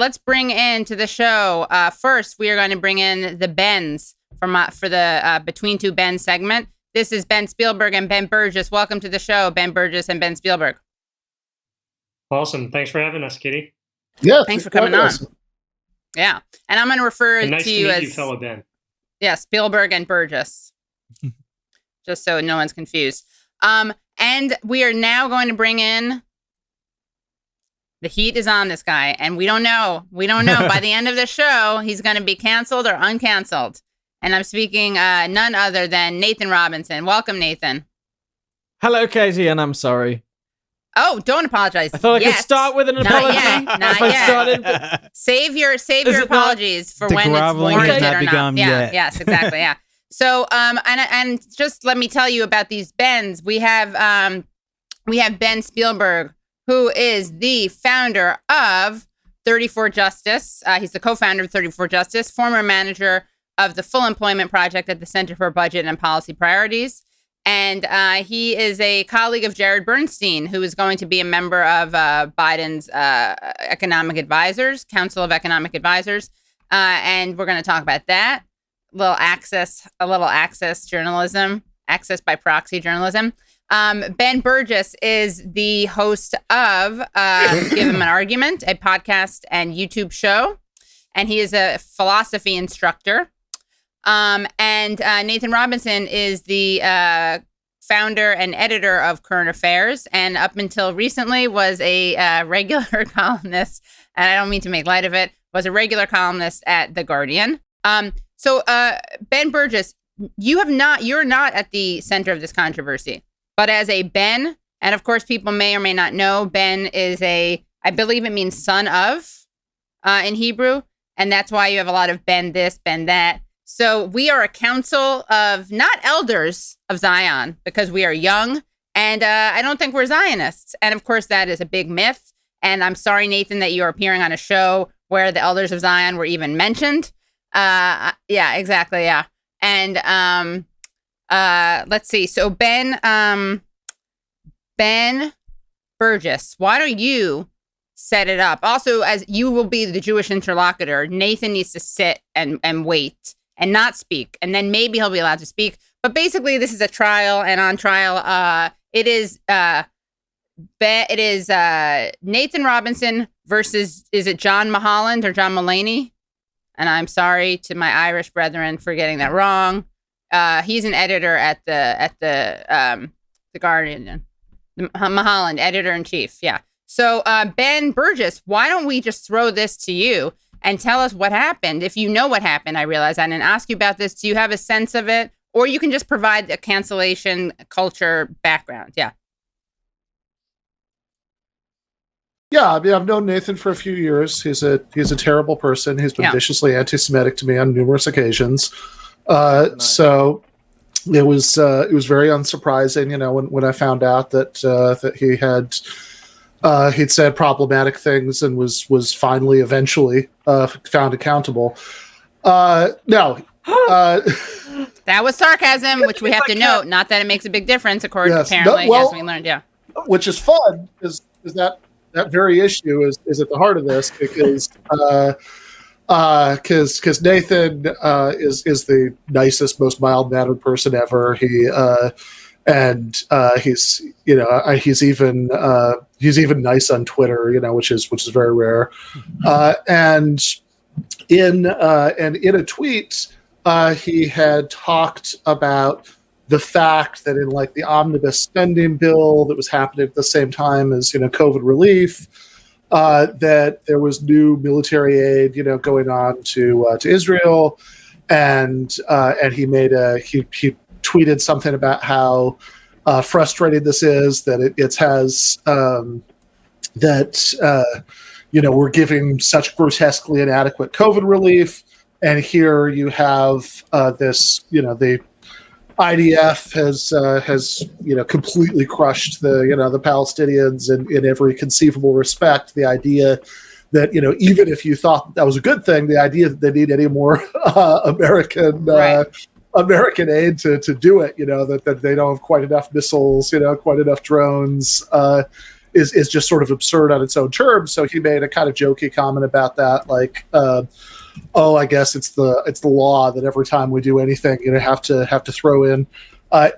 let's bring into the show. First, we are going to bring in the Bens for the Between Two Bens segment. This is Ben Spielberg and Ben Burgess. Welcome to the show, Ben Burgess and Ben Spielberg. Awesome. Thanks for having us, Kitty. Yeah. Thanks for coming on. Yeah. And I'm going to refer nice to to you meet as... you, fellow Ben. Yeah, Spielberg and Burgess. Just so no one's confused. And we are now going to bring in... The heat is on this guy, and we don't know. By the end of the show, he's going to be canceled or uncanceled. And I'm speaking none other than Nathan Robinson. Welcome, Nathan. Hello, Katie, and I'm sorry. Oh, don't apologize. I thought I could start with an apology. Not yet. Save your apologies for when it's warranted or not. Yeah, yes, exactly. Yeah. So, and just let me tell you about these Bens. We have Ben Spielberg, who is the founder of 34 Justice. He's the co-founder of 34 Justice, former manager of the Full Employment Project at the Center for Budget and Policy Priorities. And he is a colleague of Jared Bernstein, who is going to be a member of Biden's Economic Advisors, Council of Economic Advisors. And we're going to talk about that. A little access journalism, access by proxy journalism. Ben Burgess is the host of Give Him an Argument, a podcast and YouTube show. And he is a philosophy instructor. And Nathan Robinson is the founder and editor of Current Affairs, and up until recently was a regular columnist, and I don't mean to make light of it, was a regular columnist at The Guardian. So Ben Burgess, you're not at the center of this controversy, but as a Ben, and of course people may or may not know, Ben is I believe it means son of in Hebrew, and that's why you have a lot of Ben this, Ben that. So we are a council of not elders of Zion because we are young, and I don't think we're Zionists. And of course, that is a big myth. And I'm sorry, Nathan, that you are appearing on a show where the elders of Zion were even mentioned. Yeah, exactly. Yeah. And let's see. So Ben Burgess, why don't you set it up? Also, as you will be the Jewish interlocutor, Nathan needs to sit and wait and not speak, and then maybe he'll be allowed to speak. But basically, this is a trial, and on trial, it is Nathan Robinson versus, is it John Mulholland or John Mulaney? And I'm sorry to my Irish brethren for getting that wrong. He's an editor at the Guardian, Mulholland, editor in chief. Yeah. So Ben Burgess, why don't we just throw this to you and tell us what happened? If you know what happened, I realize I didn't ask you about this. Do you have a sense of it? Or you can just provide a cancellation culture background. Yeah. Yeah, I mean, I've known Nathan for a few years. He's a terrible person. He's been viciously anti-Semitic to me on numerous occasions. Nice. So it was very unsurprising, when I found out that he had he'd said problematic things and was finally eventually found accountable. No. That was sarcasm, which we have to note. Not that it makes a big difference, according apparently, as we learned. Yeah. Which is fun, is that very issue is at the heart of this, because Nathan is the nicest, most mild-mannered person ever. He's even nice on Twitter, which is very rare. And in a tweet, he had talked about the fact that in the omnibus spending bill that was happening at the same time as COVID relief, that there was new military aid going on to Israel, and he tweeted something about how frustrating this is, that it has we're giving such grotesquely inadequate COVID relief, and here you have this the IDF has completely crushed the Palestinians in every conceivable respect. The idea that even if you thought that was a good thing, the idea that they need any more American aid to do it, that they don't have quite enough missiles, quite enough drones, is just sort of absurd on its own terms. So he made a kind of jokey comment about that, like, "Oh, I guess it's the law that every time we do anything, have to throw in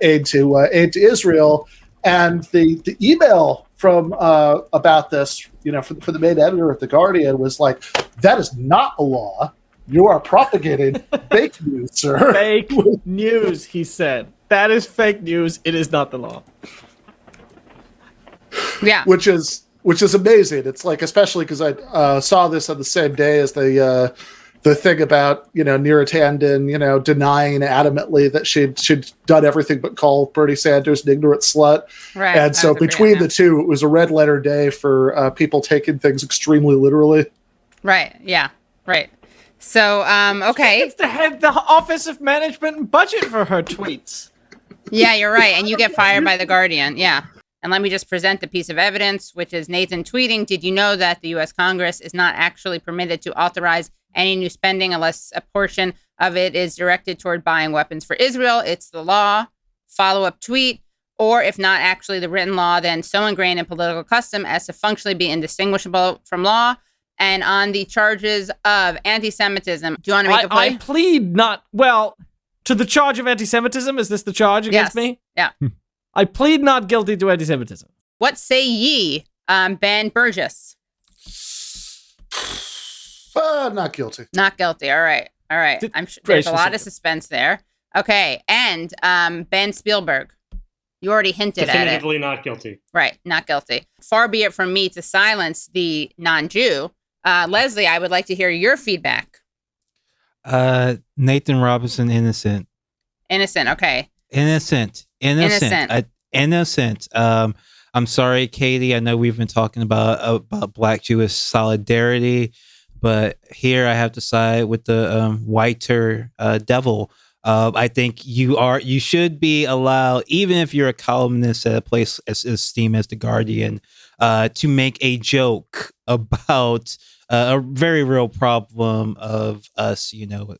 aid to Israel." And the email from about this, for the main editor of The Guardian was like, "That is not a law. You are propagating fake news, sir." Fake news, he said. That is fake news. It is not the law. Yeah. Which is amazing. It's like, especially because I saw this on the same day as the thing about, Neera Tanden, denying adamantly that she'd done everything but call Bernie Sanders an ignorant slut. Right. And so between the two, it was a red letter day for people taking things extremely literally. Right. Yeah. Right. So, okay. It's the Office of Management and Budget for her tweets. Yeah, you're right. And you get fired by The Guardian. Yeah. And let me just present the piece of evidence, which is Nathan tweeting, "Did you know that the U.S. Congress is not actually permitted to authorize any new spending unless a portion of it is directed toward buying weapons for Israel? It's the law." Follow-up tweet, "Or if not actually the written law, then so ingrained in political custom as to functionally be indistinguishable from law." And on the charges of anti-Semitism, do you want to make a play? I plead not, to the charge of anti-Semitism. Is this the charge against me? Yeah. I plead not guilty to anti-Semitism. What say ye, Ben Burgess? Not guilty. Not guilty. All right. I'm sure there's a lot of suspense there. Okay. And Ben Spielberg, you already hinted at it. Definitively not guilty. Right. Not guilty. Far be it from me to silence the non-Jew. Leslie, I would like to hear your feedback. Nathan Robinson, innocent. Innocent. Okay. Innocent. I'm sorry, Katie. I know we've been talking about Black Jewish solidarity, but here I have to side with the whiter devil. I think you should be allowed, even if you're a columnist at a place as esteemed as The Guardian, to make a joke about a very real problem of us,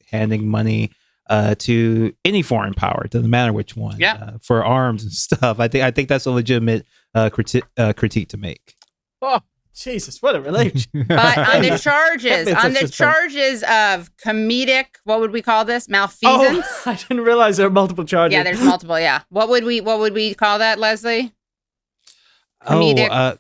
handing money to any foreign power. It doesn't matter which one. For arms and stuff. I think that's a legitimate critique to make. Oh, Jesus, what a relation. But on the charges of comedic, what would we call this? Malfeasance? Oh, I didn't realize there are multiple charges. Yeah, there's multiple, yeah. What would we call that, Leslie? Comedic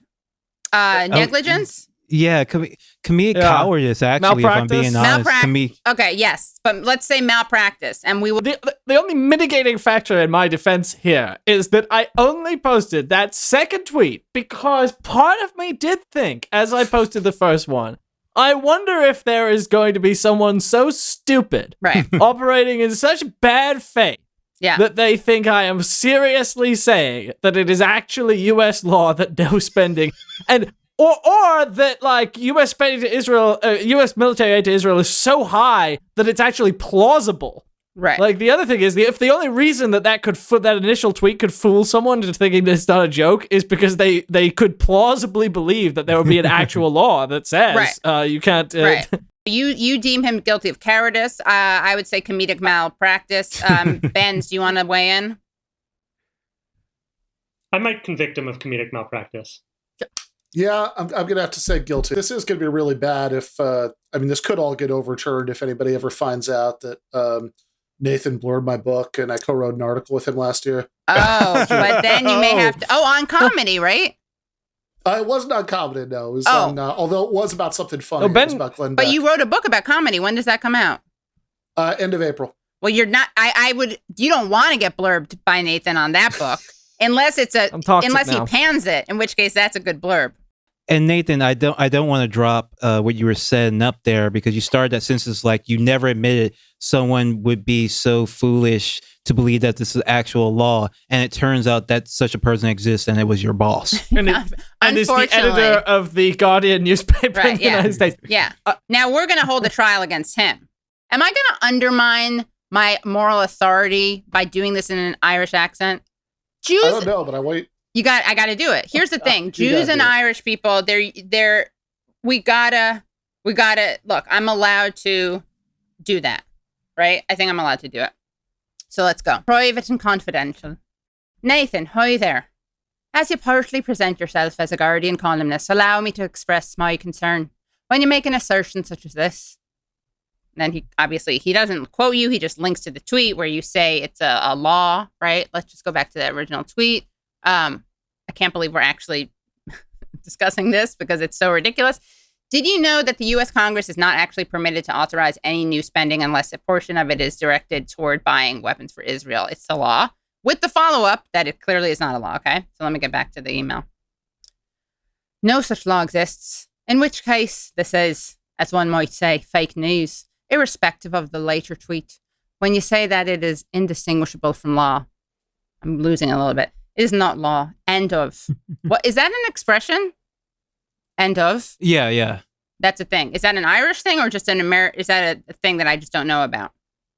negligence? Yeah, comedic cowardice, actually, if I'm being honest. Okay, yes, but let's say malpractice, and we will... The only mitigating factor in my defense here is that I only posted that second tweet because part of me did think, as I posted the first one, I wonder if there is going to be someone so stupid, right, operating in such bad faith, that they think I am seriously saying that it is actually U.S. law that no spending... and. Or that, like, U.S. spending to Israel, U.S. military aid to Israel is so high that it's actually plausible. Right. Like, the other thing is, if the only reason that initial tweet could fool someone into thinking it's not a joke is because they could plausibly believe that there would be an actual law that says you can't... Right. You deem him guilty of cowardice. I would say comedic malpractice. Benz, do you want to weigh in? I might convict him of comedic malpractice. Yeah, I'm going to have to say guilty. This is going to be really bad if, this could all get overturned if anybody ever finds out that Nathan blurred my book and I co-wrote an article with him last year. Oh, but then you may have to, on comedy, right? It wasn't on comedy, no. It was on, although it was about something funny. It was about Glenn Beck. But you wrote a book about comedy. When does that come out? End of April. Well, you're not, you don't want to get blurbed by Nathan on that book. Unless he pans it, in which case that's a good blurb. And Nathan, I don't want to drop what you were setting up there, because you started that sentence like you never admitted someone would be so foolish to believe that this is actual law, and it turns out that such a person exists, and it was your boss. and is the editor of the Guardian newspaper in the United States. Yeah. Now we're going to hold a trial against him. Am I going to undermine my moral authority by doing this in an Irish accent? Jews, I don't know, but I got to do it. Here's the thing. Jews and Irish people, we gotta look, I'm allowed to do that, right? I think I'm allowed to do it. So let's go. Private and confidential. Nathan, hi there. As you powerfully present yourself as a Guardian columnist, allow me to express my concern. When you make an assertion such as this, then he doesn't quote you, he just links to the tweet where you say it's a law, right? Let's just go back to the original tweet. I can't believe we're actually discussing this because it's so ridiculous. Did you know that the U.S. Congress is not actually permitted to authorize any new spending unless a portion of it is directed toward buying weapons for Israel? It's the law. With the follow-up that it clearly is not a law, okay? So let me get back to the email. No such law exists, in which case this is, as one might say, fake news, irrespective of the later tweet. When you say that it is indistinguishable from law, I'm losing a little bit. It is not law. End of. What is that an expression? End of? Yeah. That's a thing. Is that an Irish thing or just is that a thing that I just don't know about?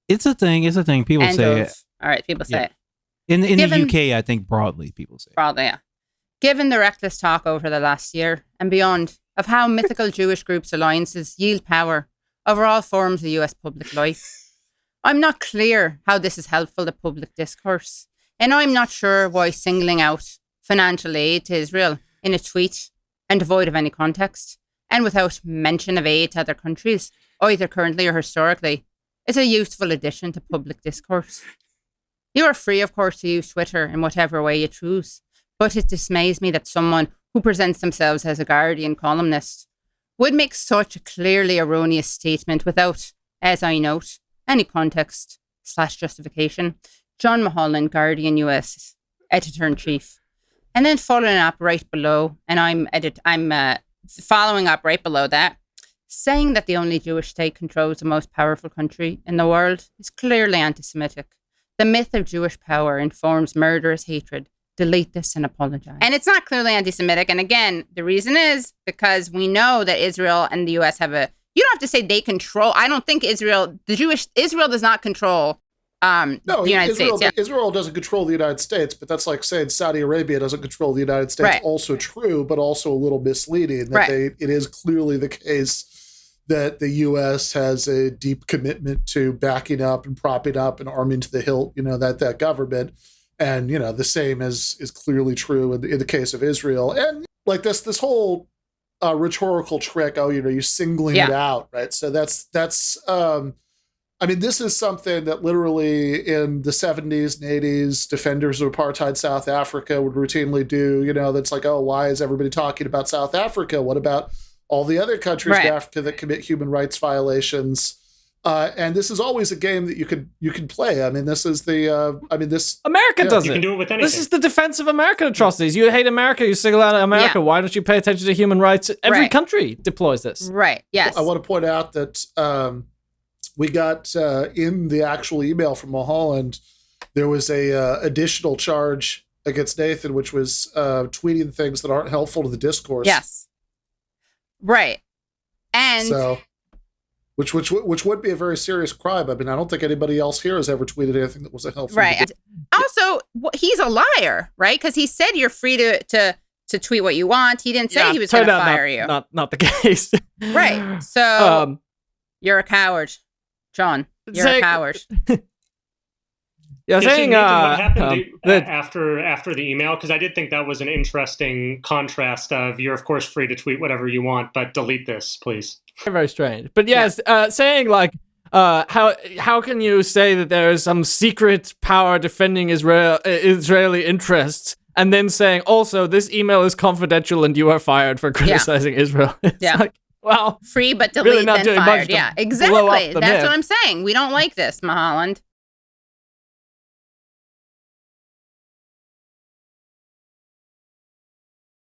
It's a thing. People End say of. it. All right, people say it. In the UK, I think broadly people say it. Broadly, yeah. Given the reckless talk over the last year and beyond of how mythical Jewish groups' alliances yield power over all forms of US public life, I'm not clear how this is helpful to public discourse. And I'm not sure why singling out financial aid to Israel in a tweet and devoid of any context, and without mention of aid to other countries, either currently or historically, is a useful addition to public discourse. You are free, of course, to use Twitter in whatever way you choose, but it dismays me that someone who presents themselves as a Guardian columnist would make such a clearly erroneous statement without, as I note, any context/justification. John Mulholland, Guardian US editor-in-chief. And then following up right below, and I'm following up right below that, saying that the only Jewish state controls the most powerful country in the world is clearly anti-Semitic. The myth of Jewish power informs murderous hatred. Delete this and apologize. And it's not clearly anti-Semitic. And again, the reason is because we know that Israel and the US have you don't have to say they control. I don't think Israel does not control the United States. Yeah. Israel doesn't control the United States, but that's like saying Saudi Arabia doesn't control the United States. Right. Also true, but also a little misleading. That it is clearly the case that the U.S. has a deep commitment to backing up and propping up and arming to the hilt, that government. And, the same is clearly true in the case of Israel. And like this whole rhetorical trick, you're singling it out, right? So that's this is something that literally in the 70s and 80s, defenders of apartheid South Africa would routinely do, that's like, oh, why is everybody talking about South Africa? What about all the other countries in Africa that commit human rights violations? And this is always a game that you can play. This is America does it. You can do it with anything. This is the defense of American atrocities. You hate America, you single out America. Yeah. Why don't you pay attention to human rights? Every country deploys this. Right, yes. I want to point out that we got in the actual email from Mulholland, there was a additional charge against Nathan, which was tweeting things that aren't helpful to the discourse. Yes. Right. And so, which would be a very serious crime. I don't think anybody else here has ever tweeted anything that wasn't helpful. Right. Also, he's a liar, right? Because he said you're free to tweet what you want. He didn't say he was going to fire you. Not the case. Right. So you're a coward, John. You're a coward. Yeah, saying what happened after the email, because I did think that was an interesting contrast of you're of course free to tweet whatever you want, but delete this, please. Very strange. But yes, saying like how can you say that there is some secret power defending Israeli interests, and then saying also this email is confidential and you are fired for criticizing Israel? It's like, well, free but delete really not then doing fired. Much exactly. That's what I'm saying. We don't like this, Mulholland.